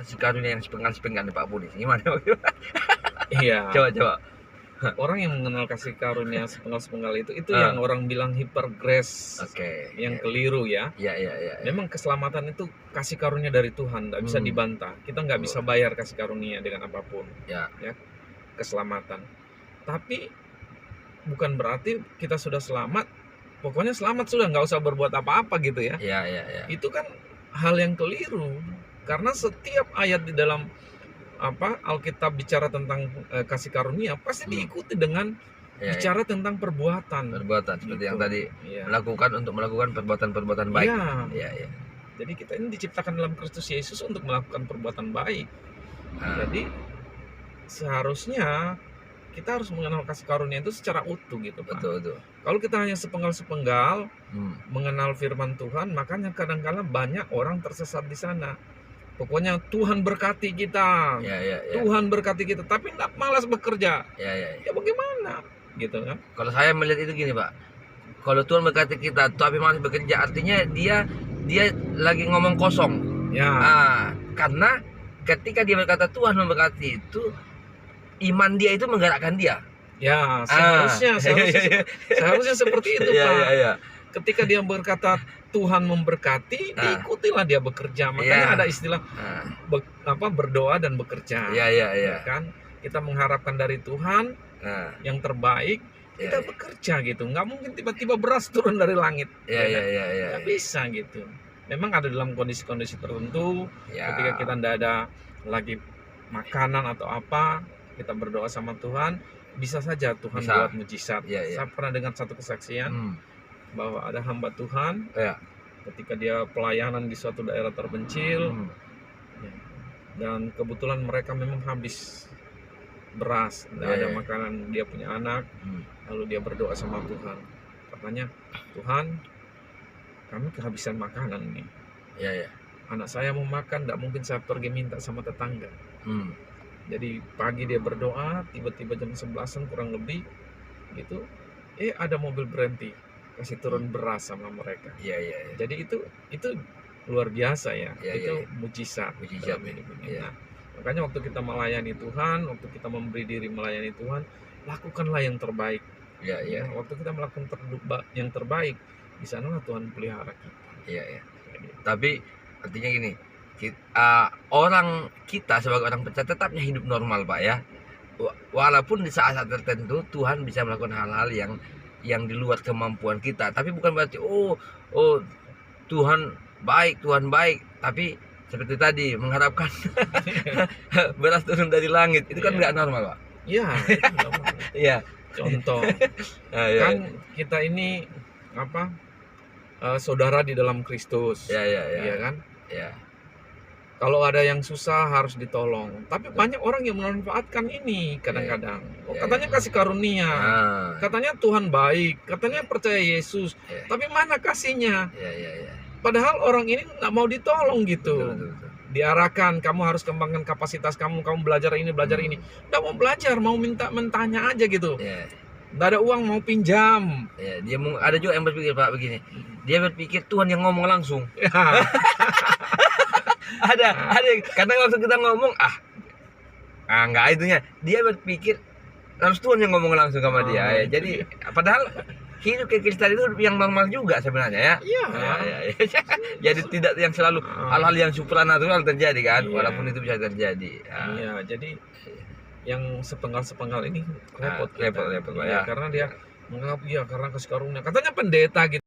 kasih karunia yang sepenggal-sepenggal nih Pak Budi. Gimana? Iya. Coba. Orang yang mengenal kasih karunia sepenggal-sepenggal itu Ah. yang orang bilang hyper grace. Oke. Yang keliru ya. Iya. Memang keselamatan itu kasih karunia dari Tuhan, nggak bisa dibantah. Kita nggak bisa bayar kasih karunia dengan apapun. Ya. Keselamatan. Tapi bukan berarti kita sudah selamat. Pokoknya selamat sudah, nggak usah berbuat apa-apa gitu ya. Iya. Itu kan hal yang keliru. Karena setiap ayat di dalam Alkitab bicara tentang kasih karunia pasti diikuti dengan bicara tentang perbuatan seperti yang tadi ya. melakukan perbuatan baik. Iya. Jadi kita ini diciptakan dalam Kristus Yesus untuk melakukan perbuatan baik. Jadi seharusnya kita harus mengenal kasih karunia itu secara utuh gitu Pak. Betul. Kalau kita hanya sepenggal-sepenggal mengenal firman Tuhan, makanya kadang-kadang banyak orang tersesat di sana. Pokoknya Tuhan berkati kita, Tuhan berkati kita, tapi nggak malas bekerja. Ya bagaimana, gitu kan? Kalau saya melihat itu gini Pak, kalau Tuhan berkati kita, tapi malas bekerja, artinya dia lagi ngomong kosong. Karena ketika dia berkata Tuhan memberkati itu, iman dia itu menggerakkan dia. Ya, seharusnya seperti itu Pak. Ketika dia berkata Tuhan memberkati, diikutilah dia bekerja. Makanya ada istilah berdoa dan bekerja. Kan? Kita mengharapkan dari Tuhan yang terbaik, kita bekerja gitu. Nggak mungkin tiba-tiba beras turun dari langit. Nggak bisa gitu. Memang ada dalam kondisi-kondisi tertentu, ketika kita tidak ada lagi makanan atau apa, kita berdoa sama Tuhan, bisa saja Tuhan buat mujizat. Saya pernah dengar satu kesaksian bahwa ada hamba Tuhan ketika dia pelayanan di suatu daerah terpencil dan kebetulan mereka memang habis beras, tidak ada makanan, dia punya anak, lalu dia berdoa sama Tuhan, katanya Tuhan, kami kehabisan makanan nih, anak saya mau makan, tidak mungkin saya pergi minta sama tetangga. Jadi pagi dia berdoa, tiba-tiba jam 11-an kurang lebih gitu, ada mobil berhenti, kasih turun beras sama mereka. Jadi itu luar biasa ya. Itu mujizat. Nah, makanya waktu kita melayani Tuhan, waktu kita memberi diri melayani Tuhan, lakukanlah yang terbaik. Waktu kita melakukan yang terbaik, di sanalah Tuhan pelihara kita. Tapi artinya gini, kita sebagai orang percaya tetapnya hidup normal Pak ya. Walaupun di saat-saat tertentu Tuhan bisa melakukan hal-hal yang di luar kemampuan kita, tapi bukan berarti Tuhan baik, tapi seperti tadi mengharapkan beras turun dari langit, itu kan nggak normal Pak. Contoh kan kita ini saudara di dalam Kristus, kan? Kalau ada yang susah harus ditolong. Tapi banyak orang yang memanfaatkan ini kadang-kadang. Katanya kasih karunia, katanya Tuhan baik, katanya percaya Yesus. Tapi mana kasihnya? Padahal orang ini nggak mau ditolong gitu. Betul. Diarahkan, kamu harus kembangkan kapasitas kamu belajar ini. Nggak mau belajar, mau mentanya aja gitu. Nggak ada uang, mau pinjam. Dia ada juga yang berpikir Pak begini. Dia berpikir Tuhan yang ngomong langsung. ada kadang waktu kita ngomong nggak itunya, dia berpikir harus Tuhan yang ngomong langsung sama dia. Jadi padahal hidup kekristenan itu yang normal juga sebenarnya ya. Jadi tidak yang selalu hal-hal yang supranatural terjadi kan, walaupun itu bisa terjadi. Jadi yang sepenggal ini repot ya. Karena dia menganggap karena kasih karunia, katanya pendeta gitu.